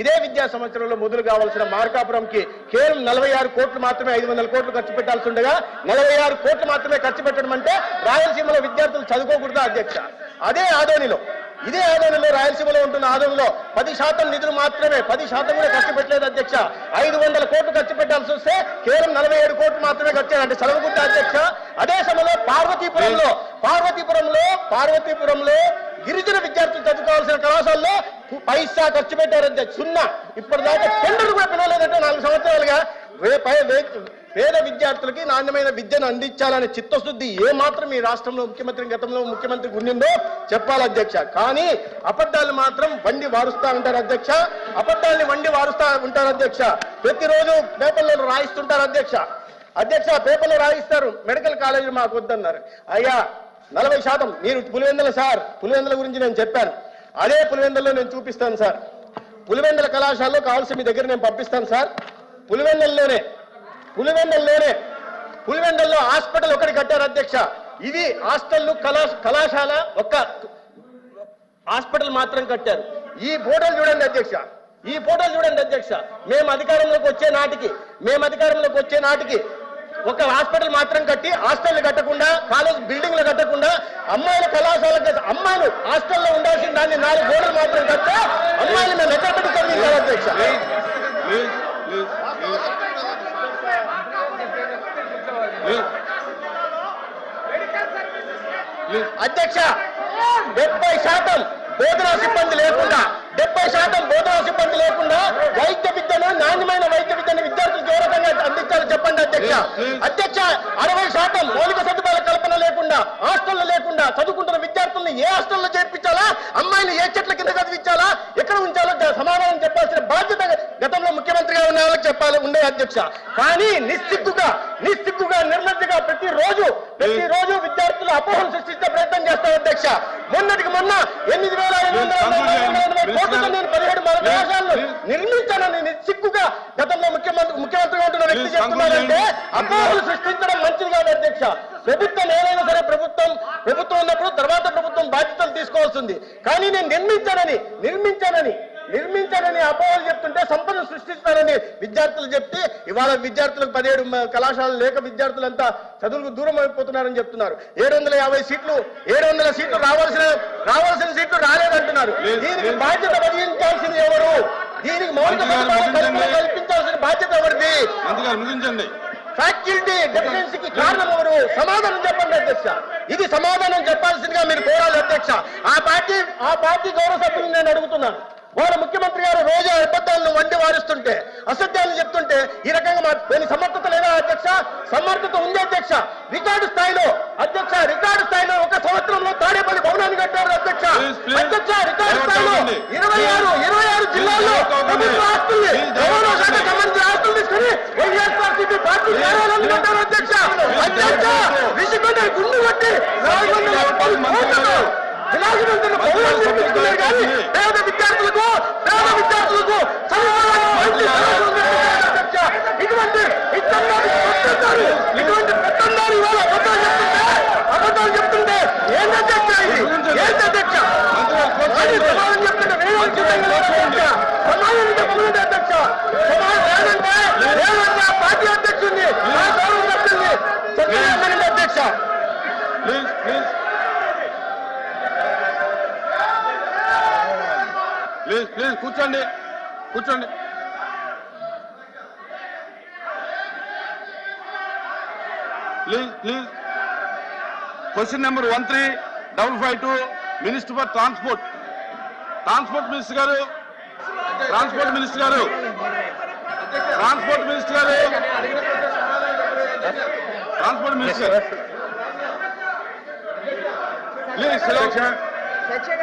ఇదే విద్యా సంవత్సరంలో మొదలు కావాల్సిన మార్కాపురంకి కేవలం 46 కోట్లు మాత్రమే 500 కోట్లు ఖర్చు పెట్టాల్సి ఉండగా 46 కోట్లు మాత్రమే ఖర్చు పెట్టడం అంటే రాయలసీమలో విద్యార్థులు చదువుకోకూడదా అధ్యక్ష? ఇదే ఆదోనిలో రాయలసీమలో ఉంటున్న ఆదోనిలో 10% నిధులు మాత్రమే 10% కూడా ఖర్చు పెట్టలేదు అధ్యక్ష. 500 కోట్లు ఖర్చు పెట్టాల్సి వస్తే కేవలం 47 కోట్లు మాత్రమే ఖర్చు అంటే చదవకుంటా అధ్యక్ష. అదే సమయంలో పార్వతీపురంలో గిరిజన విద్యార్థులు చదువుకోవాల్సిన కళాశాలలో పైసా ఖర్చు పెట్టారు అధ్యక్ష. 0. ఇప్పటిదాకా టెండర్ కూడా పిలవలేదంటే 4 సంవత్సరాలుగా పేద విద్యార్థులకి నాణ్యమైన విద్యను అందించాలనే చిత్తశుద్ధి ఏమాత్రం ఈ రాష్ట్రంలో గతంలో ముఖ్యమంత్రికి ఉండిందో చెప్పాలి అధ్యక్ష. కానీ అబద్ధాలు మాత్రం వండి వారుస్తా ఉంటారు అధ్యక్ష. అబద్ధాలని వండి వారుస్తా ఉంటారు అధ్యక్ష. ప్రతిరోజు పేపర్లలో రాయిస్తుంటారు అధ్యక్ష. పేపర్లో రాయిస్తారు. మెడికల్ కాలేజీలు మాకు వద్దన్నారు. అయ్యా 40% మీరు పులివెందుల గురించి నేను చెప్పాను. అదే పులివెందుల్లో నేను చూపిస్తాను సార్. పులివెందుల కళాశాలలో కావాల్సి మీ దగ్గర నేను పంపిస్తాను సార్. పులివెందుల్లో హాస్పిటల్ ఒకటి కట్టారు అధ్యక్ష. ఇది హాస్టల్ కళాశాల ఒక్క హాస్పిటల్ మాత్రం కట్టారు. ఈ ఫోటోలు చూడండి అధ్యక్ష. మేము అధికారంలోకి వచ్చే నాటికి ఒక హాస్పిటల్ మాత్రం కట్టి హాస్టల్ కట్టకుండా కాలేజ్ బిల్డింగ్లు కట్టకుండా అమ్మాయిల కళాశాల అమ్మాయిలు హాస్టల్లో ఉండాల్సిన దాన్ని 4 గోడలు మాత్రం కట్టే అమ్మాయిలు మేము ఎక్కడ పెట్టి చదివించారు అధ్యక్ష. అధ్యక్ష 70% బోధనా సిబ్బంది లేకుండా వైద్య విద్యను నాణ్యమైన వైద్య విద్యను విద్యార్థులకు ఏ రకంగా అందించాలో చెప్పండి అధ్యక్ష. 60% మౌలిక సదుపాయాల కల్పన లేకుండా హాస్టల్లో లేకుండా చదువుకుంటున్న విద్యార్థులను ఏ హాస్టల్లో చేర్పించాలా, అమ్మాయిని ఏ చెట్ల కింద చదివించాలా, ఎక్కడ ఉంచాలో సమాధానం చెప్పాల్సిన బాధ్యత గతంలో ముఖ్యమంత్రిగా ఉన్న వాళ్ళకి ఉండే అధ్యక్ష. కానీ నిస్సిగ్గుగా నిర్లజ్జగా ప్రతిరోజు విద్యార్థులు అపోహలు సృష్టించే ప్రయత్నం చేస్తారు అధ్యక్ష. మొన్నటికి మొన్న 8,580 కోట్లతో నేను 17 కళాశాలను నిర్మించానని నిస్సిగ్గుగా గతంలో ముఖ్యమంత్రిగా ఉంటున్న వ్యక్తి చెప్తున్నారంటే అపోహలు సృష్టించడం మంచిది కాదు అధ్యక్ష. ప్రభుత్వం ఏదైనా సరే ప్రభుత్వం ఉన్నప్పుడు తర్వాత ప్రభుత్వం బాధ్యతలు తీసుకోవాల్సింది. కానీ నేను నిర్మించానని అపోహలు చెప్తుంటే సంపద సృష్టిస్తానని విద్యార్థులు చెప్తే ఇవాళ విద్యార్థులకు 17 కళాశాలలు లేక విద్యార్థులంతా చదువులకు దూరం అయిపోతున్నారని చెప్తున్నారు. 750 సీట్లు రావాల్సిన సీట్లు రాలేదంటున్నారు. దీనికి బాధ్యత వహించాల్సింది ఎవరు? దీనికి మౌలిక సదుపాయాలు కల్పించాల్సిన బాధ్యత ఎవరిది? ఫ్యాకల్టీ డెఫిషియన్సీకి కారణం ఎవరు? సమాధానం చెప్పండి అధ్యక్ష. ఇది సమాధానం చెప్పాల్సిందిగా మీరు కోరాలి అధ్యక్ష. ఆ పార్టీ గౌరవ సభ్యులను నేను అడుగుతున్నాను. వాళ్ళ ముఖ్యమంత్రి గారు రోజు అబద్ధాలను వండి వారిస్తుంటే అసత్యాలను చెప్తుంటే ఈ రకంగా సమర్థత లేదా అధ్యక్ష? సమర్థత ఉంది అధ్యక్ష. రికార్డు స్థాయిలో ఒక సంవత్సరంలో తాడేపల్లి భవనాన్ని కట్టారు అధ్యక్ష. రికార్డు స్థాయిలో 26 జిల్లాల్లో ప్రభుత్వ ఆస్తుల్ని రవాణా శాఖ సంబంధించిన ఆస్తులు తీసుకుని వైఎస్ఆర్సీపీ పార్టీ కార్యాలయాన్ని కట్టారు అధ్యక్ష. విసుకుంటే గుండు కొట్టి 450 కోట్లతో విలాసవంతుల భవనాలు నిర్మించుకున్నారు. కానీ పేద విద్యార్థులకు ఇటువంటి పెత్తందారు ఇవాళ అబద్ధాలు చెప్తుంటే ఏంటధ్యక్ష? సమాధానం చెప్తుంటే సమాధానం చెప్పమంటే అధ్యక్ష. ఏదంటే పార్టీ అధ్యక్షుడిని గౌరవ సభ్యుల్ని చెప్పండి అధ్యక్ష. ప్లీజ్ కూర్చోండి. Please question number 1355 minister for transport minister గారు ప్లీజ్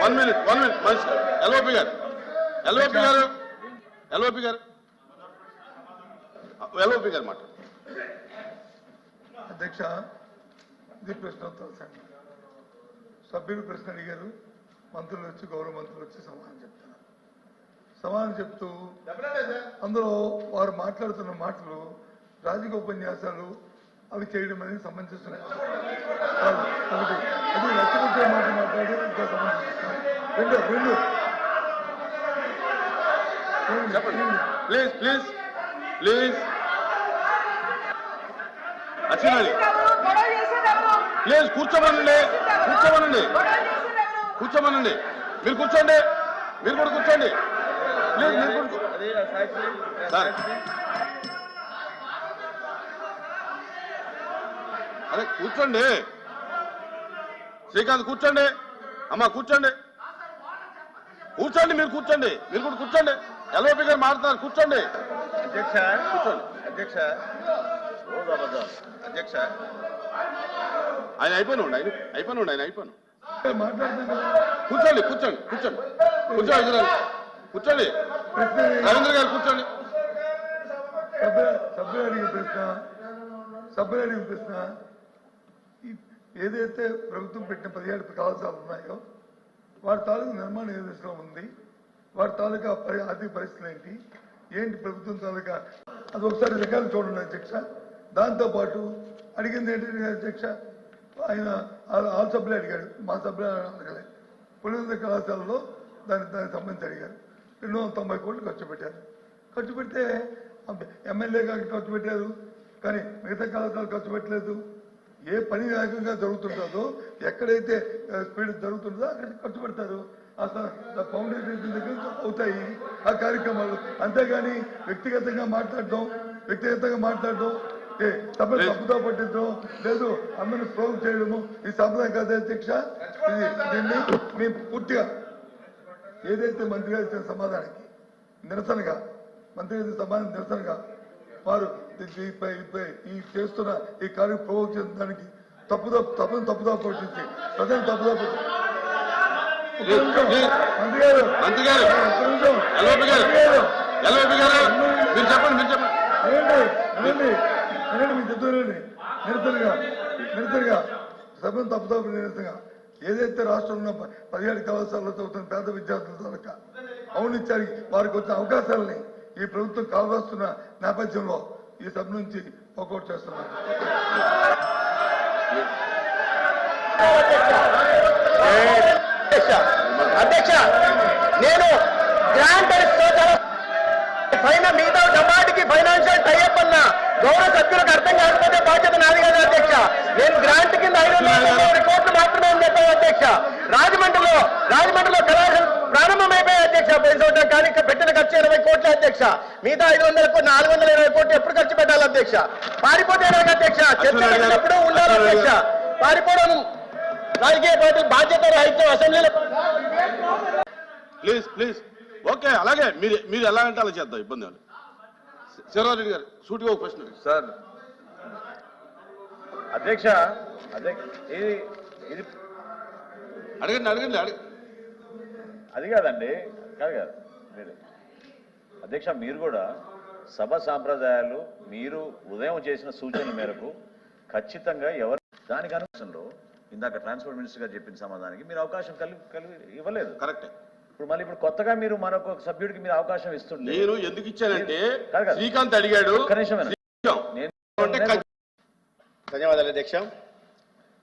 1 minute ఎల్ఓపి గారు మాట. అధ్యక్ష, ఇది ప్రశ్నోత్తర సంఘం. సభ్యులు ప్రశ్న అడిగారు, మంత్రులు వచ్చి గౌరవ మంత్రులు వచ్చి సమాధానం చెప్తూ అందులో వారు మాట్లాడుతున్న మాటలు రాజకీయ ఉపన్యాసాలు అవి చేయడం అనేది సమంజసం. అది నచ్చకొచ్చే మాట మాట్లాడి ఇంకా సమంజసం. రెండు చెప్పండి ప్లీజ్ ప్లీజ్ ప్లీజ్ అచ్చినాలి ప్లీజ్ కూర్చోమనండి కూర్చోమనండి మీరు కూర్చోండి మీరు కూడా కూర్చోండి ప్లీజ్ మీరు కూడా సార్ అరే కూర్చోండి శ్రీకాంత్ కూర్చోండి అమ్మా కూర్చోండి మీరు కూర్చోండి మీరు కూడా కూర్చోండి ఎల్ఓపి గారు మాట్లాడుతున్నారు కూర్చోండి అధ్యక్ష కూర్చోండి అధ్యక్ష అధ్యక్ష ఆయన అయిపోయినండి ఆయన అయిపోయాను మాట్లాడుతున్నాను కూర్చోండి కూర్చోండి కూర్చోండి రవీంద్ర గారు కూర్చోండి సభ్యులు అడిగిన ప్రశ్న ఏదైతే ప్రభుత్వం పెట్టిన 17 కళాశాలలు ఉన్నాయో వారి తాలూకు నిర్మాణం ఏ దశలో ఉంది, వారి తాలూకా ఆర్థిక పరిస్థితులు ఏంటి ప్రభుత్వం తాలూకా అది ఒకసారి రికార్డు చూడండి అధ్యక్ష. దాంతోపాటు అడిగింది ఏంటంటే అధ్యక్ష, ఆయన ఆల్ సభ్యులు అడిగాడు, మా సభ్యులు అడగలేదు. పులివెందుల కళాశాలలో దానికి సంబంధించి అడిగారు. 290 కోట్లు ఖర్చు పెడితే ఎమ్మెల్యే గారికి ఖర్చు పెట్టారు, కానీ మిగతా కళాశాలలు ఖర్చు పెట్టలేదు. ఏ పని వేగంగా జరుగుతుంటుందో, ఎక్కడైతే స్పీడ్ జరుగుతుందో అక్కడ ఖర్చు పెడతారు. అసలు ఫౌండేషన్ దగ్గర అవుతాయి ఆ కార్యక్రమాలు. అంతేగాని వ్యక్తిగతంగా మాట్లాడడం సభ తప్పుతో పట్టించడం లేదు, అందరిని ప్రోగ్ చేయడము ఈ సంప్రదాయం కాదు అధ్యక్ష. దీన్ని మేము పూర్తిగా ఏదైతే మంత్రి గారు ఇచ్చిన సమాధానానికి నిరసనగా వారు ఈ చేస్తున్న ఈ కార్యం ప్రోగ్ చేసిన దానికి తప్పుదో పట్టించి ప్రజలు తప్పుదో మంత్రి గారు ఎల్ఓపి గారు మీరు చెప్పండి నిరసనగా సభను తప్పుదో నిరసనగా ఏదైతే రాష్ట్రంలో 17 కళాశాలలో చదువుతున్న పేద విద్యార్థుల తాలూకా అవునిచ్చారికి వారికి వచ్చిన అవకాశాలని ఈ ప్రభుత్వం కావాల్సిన నేపథ్యంలో ఈ సభ నుంచి వాకౌట్ చేస్తున్నారు. అధ్యక్ష నేను గ్రాంట్ మిగతా డబ్బాటికి ఫైనాన్షియల్ టైఅప్ అన్న గౌరవ సభ్యులకు అర్థం కాకపోతే బాధ్యత నాది కదా అధ్యక్ష. నేను గ్రాంట్ కింద 590 కోట్లు మాత్రమే అని చెప్పాను అధ్యక్ష. రాజమండ్రిలో కళాశాల ప్రారంభమైపోయాయి అధ్యక్ష. పోయిన సంవత్సరం కానీ పెట్టిన ఖర్చు 20 కోట్ల అధ్యక్ష. మిగతా 420 కోట్లు ఎప్పుడు ఖర్చు పెట్టాలి అధ్యక్ష? పారిపోతే అధ్యక్ష, చర్చలు ఉండాలి అధ్యక్ష. పారిపోవడం రాజకీయ పార్టీ బాధ్యత రాహిత్యం అసెంబ్లీలో. ప్లీజ్ ఓకే అలాగే మీరు ఎలా అంటే అలా చేద్దాం, ఇబ్బంది లేదు. శివరారెడ్డి గారు సూటిగా ఒక ప్రశ్న సార్. అధ్యక్ష ఇది అడగండి అది కాదండి, కాదు అధ్యక్ష. మీరు కూడా సభ సాంప్రదాయాలు మీరు ఉదయం చేసిన సూచనల మేరకు ఖచ్చితంగా ఎవరు దానికి అనుసంలో ఇందాక ట్రాన్స్పోర్ట్ మినిస్టర్ గారు చెప్పిన సమాధానానికి మీరు అవకాశం ఇవ్వలేదు. కరెక్టే. ఇప్పుడు కొత్తగా మీరు మరొక సభ్యుడికి మీరు అవకాశం ఇస్తుండే. నేను ఎందుకు ఇచ్చానంటే శ్రీకాంత్ అడిగాడు. ధన్యవాదాలు అధ్యక్ష.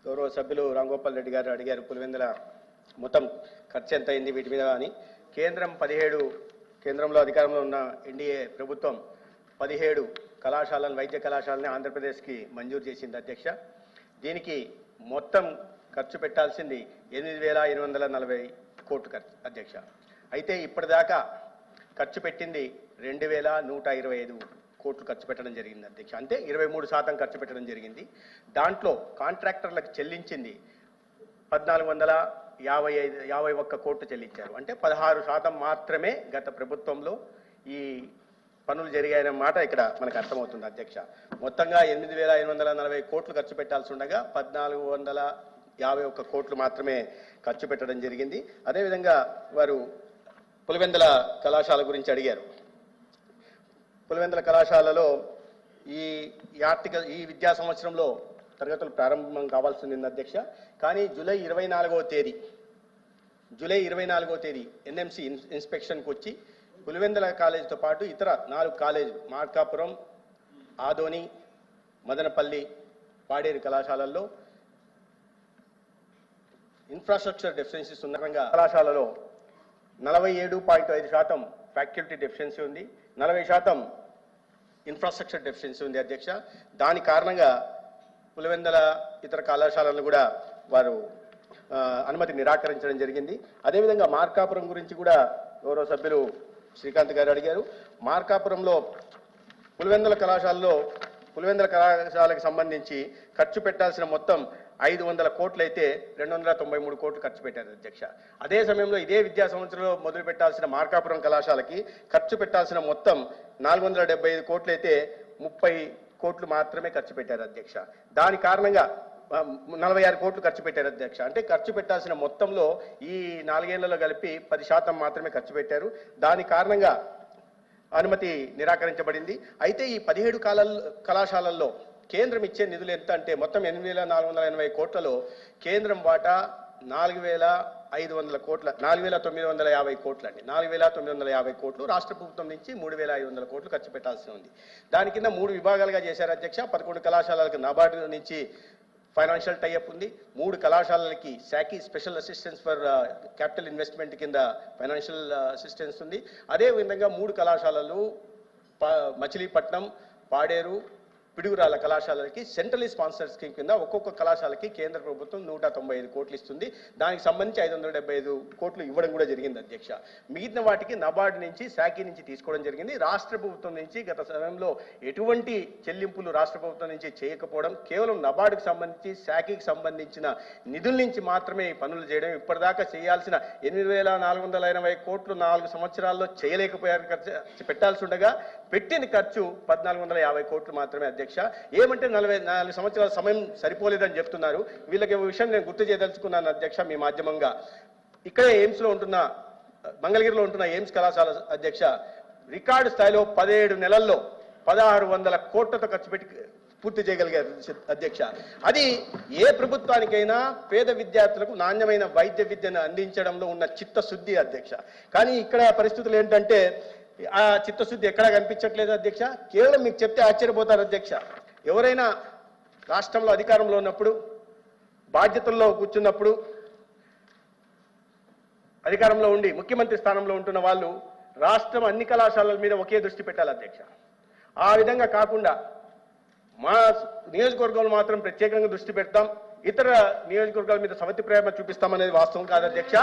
గౌరవ సభ్యులు రాంగోపాల్ రెడ్డి గారు అడిగారు పులివెందుల మొత్తం ఖర్చు ఎంత అయింది వీటి మీద అని. కేంద్రంలో అధికారంలో ఉన్న ఎన్డీఏ ప్రభుత్వం 17 కళాశాలను, వైద్య కళాశాలని ఆంధ్రప్రదేశ్కి మంజూరు చేసింది అధ్యక్ష. దీనికి మొత్తం ఖర్చు పెట్టాల్సింది 8,840 కోట్లు ఖర్చు అధ్యక్ష. అయితే ఇప్పటిదాకా ఖర్చు పెట్టింది 2,125 కోట్లు ఖర్చు పెట్టడం జరిగింది అధ్యక్ష. అంటే 23% ఖర్చు పెట్టడం జరిగింది. దాంట్లో కాంట్రాక్టర్లకు చెల్లించింది 1,451 కోట్లు చెల్లించారు. అంటే 16% మాత్రమే గత ప్రభుత్వంలో ఈ పనులు జరిగాయన్నమాట ఇక్కడ మనకు అర్థమవుతుంది అధ్యక్ష. మొత్తంగా 8,840 కోట్లు ఖర్చు పెట్టాల్సి ఉండగా 1,451 కోట్లు మాత్రమే ఖర్చు పెట్టడం జరిగింది. అదేవిధంగా వారు పులివెందుల కళాశాల గురించి అడిగారు. పులివెందుల కళాశాలలో ఈ విద్యా సంవత్సరంలో తరగతులు ప్రారంభం కావాల్సింది అధ్యక్ష. కానీ జూలై 24వ తేదీ ఎన్ఎంసి ఇన్స్పెక్షన్కి వచ్చి పులివెందుల కాలేజీతో పాటు ఇతర 4 కాలేజీలు మార్కాపురం, ఆదోని, మదనపల్లి, పాడేరు కళాశాలల్లో ఇన్ఫ్రాస్ట్రక్చర్ డెఫిషియన్సీస్ ఉన్న కళాశాలలో 47.5% ఫ్యాకల్టీ డెఫిషియన్సీ ఉంది, 40% ఇన్ఫ్రాస్ట్రక్చర్ డెఫిషియన్సీ ఉంది అధ్యక్ష. దాని కారణంగా పులివెందుల ఇతర కళాశాలలను కూడా వారు అనుమతి నిరాకరించడం జరిగింది. అదేవిధంగా మార్కాపురం గురించి కూడా గౌరవ సభ్యులు శ్రీకాంత్ గారు అడిగారు. మార్కాపురంలో పులివెందుల కళాశాలకు సంబంధించి ఖర్చు పెట్టాల్సిన మొత్తం 500 కోట్లు అయితే 293 కోట్లు ఖర్చు పెట్టారు అధ్యక్ష. అదే సమయంలో ఇదే విద్యా సంవత్సరంలో మొదలు పెట్టాల్సిన మార్కాపురం కళాశాలకి ఖర్చు పెట్టాల్సిన మొత్తం 475 కోట్లు అయితే 30 కోట్లు మాత్రమే ఖర్చు పెట్టారు అధ్యక్ష. దాని కారణంగా 46 కోట్లు ఖర్చు పెట్టారు అధ్యక్ష. అంటే ఖర్చు పెట్టాల్సిన మొత్తంలో ఈ 4 ఏళ్లలో కలిపి 10% మాత్రమే ఖర్చు పెట్టారు. దాని కారణంగా అనుమతి నిరాకరించబడింది. అయితే ఈ 17 కళాశాలల్లో కేంద్రం ఇచ్చే నిధులు ఎంత అంటే మొత్తం 8,480 కోట్లలో కేంద్రం వాటా 4,500 కోట్ల 4,950 కోట్లు అండి. 4,950 కోట్లు రాష్ట్ర ప్రభుత్వం నుంచి 3,500 కోట్లు ఖర్చు పెట్టాల్సి ఉంది. దాని కింద 3 విభాగాలుగా చేశారు అధ్యక్ష. 11 కళాశాలలకు నాబార్డు నుంచి ఫైనాన్షియల్ టైఅప్ ఉంది. 3 కళాశాలలకి శాఖీ special assistance for capital investment కింద ఫైనాన్షియల్ అసిస్టెన్స్ ఉంది. అదేవిధంగా 3 కళాశాలలు మచిలీపట్నం, పాడేరు, పిడుగురాల కళాశాలలకి సెంట్రలీ స్పాన్సర్ స్కీమ్ కింద ఒక్కొక్క కళాశాలకి కేంద్ర ప్రభుత్వం 195 కోట్లు ఇస్తుంది. దానికి సంబంధించి 575 కోట్లు ఇవ్వడం కూడా జరిగింది అధ్యక్ష. మిగిలిన వాటికి నబార్డు నుంచి శాఖీ నుంచి తీసుకోవడం జరిగింది. రాష్ట్ర ప్రభుత్వం నుంచి గత సమయంలో ఎటువంటి చెల్లింపులు రాష్ట్ర ప్రభుత్వం నుంచి చేయకపోవడం, కేవలం నబార్డుకు సంబంధించి శాఖీకి సంబంధించిన నిధుల నుంచి మాత్రమే ఈ పనులు చేయడం, ఇప్పటిదాకా చేయాల్సిన 8,480 కోట్లు 4 సంవత్సరాల్లో చేయలేకపోయారు. ఖర్చు పెట్టాల్సి ఉండగా పెట్టిన ఖర్చు 1,450 కోట్లు మాత్రమే అధ్యక్ష. ఏమంటే 44 సంవత్సరాల సమయం సరిపోలేదని చెప్తున్నారు. వీళ్ళకి విషయం నేను గుర్తు చేయదలుచుకున్నాను అధ్యక్ష మీ మాధ్యమంగా. ఇక్కడే ఎయిమ్స్ లో ఉంటున్న మంగళగిరిలో ఉంటున్న ఎయిమ్స్ కళాశాల అధ్యక్ష రికార్డు స్థాయిలో 17 నెలల్లో 1,600 కోట్లతో ఖర్చు పెట్టి పూర్తి చేయగలిగారు అధ్యక్ష. అది ఏ ప్రభుత్వానికైనా పేద విద్యార్థులకు నాణ్యమైన వైద్య విద్యను అందించడంలో ఉన్న చిత్తశుద్ధి అధ్యక్ష. కానీ ఇక్కడ పరిస్థితులు ఏంటంటే ఆ చిత్తశుద్ధి ఎక్కడా కనిపించట్లేదు అధ్యక్ష. కేవలం మీకు చెప్తే ఆశ్చర్యపోతారు అధ్యక్ష. ఎవరైనా రాష్ట్రంలో అధికారంలో ఉన్నప్పుడు, బాధ్యతల్లో కూర్చున్నప్పుడు, అధికారంలో ఉండి ముఖ్యమంత్రి స్థానంలో ఉంటున్న వాళ్ళు రాష్ట్రం అన్ని కళాశాలల మీద ఒకే దృష్టి పెట్టాలి అధ్యక్ష. ఆ విధంగా కాకుండా మా నియోజకవర్గంలో మాత్రం ప్రత్యేకంగా దృష్టి పెడతాం, ఇతర నియోజకవర్గాల మీద సవతి ప్రేమ చూపిస్తామనేది వాస్తవం కాదు అధ్యక్ష.